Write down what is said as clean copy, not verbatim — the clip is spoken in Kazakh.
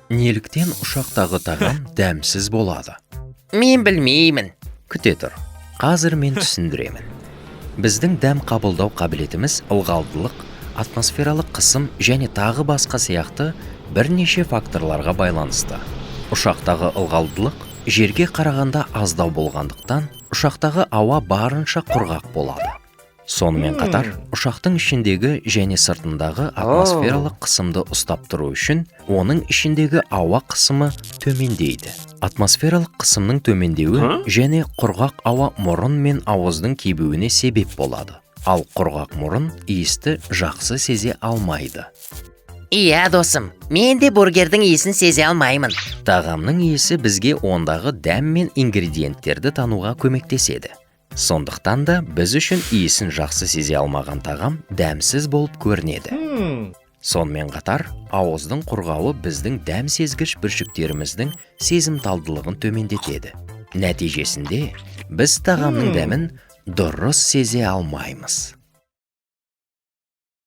Неліктен ұшақтағы тағам дәмсіз болады? Мен білмеймін. Күте тұр. Қазір мен түсіндіремін. Біздің дәм қабылдау қабілетіміз ылғалдылық, атмосфералық қысым және тағы басқа сияқты бірнеше факторларға байланысты. Ұшақтағы ылғалдылық жерге қарағанда аздау болғандықтан, ұшақтағы ауа барынша құрғақ болады. Сонымен қатар, ұшақтың ішіндегі және сыртындағы атмосфералық қысымды ұстап тұру үшін, оның ішіндегі ауа қысымы төмендейді. Атмосфералық қысымның төмендеуі және құрғақ ауа мұрын мен ауыздың кебуіне себеп болады. Ал құрғақ мұрын иісті жақсы сезе алмайды. Иә, досым, мен де бургердің иісін сезе алмаймын. Тағамның иісі бізге ондағы дәм мен ингредиенттерді тануға көмектеседі. Сондықтан да біз үшін иісін жақсы сезе алмаған тағам дәмсіз болып көрінеді. Сонымен қатар, ауыздың құрғауы біздің дәм сезгіш бүршіктеріміздің сезімталдылығын төмендетеді. Нәтижесінде, біз тағамның дәмін дұрыс сезе алмаймыз.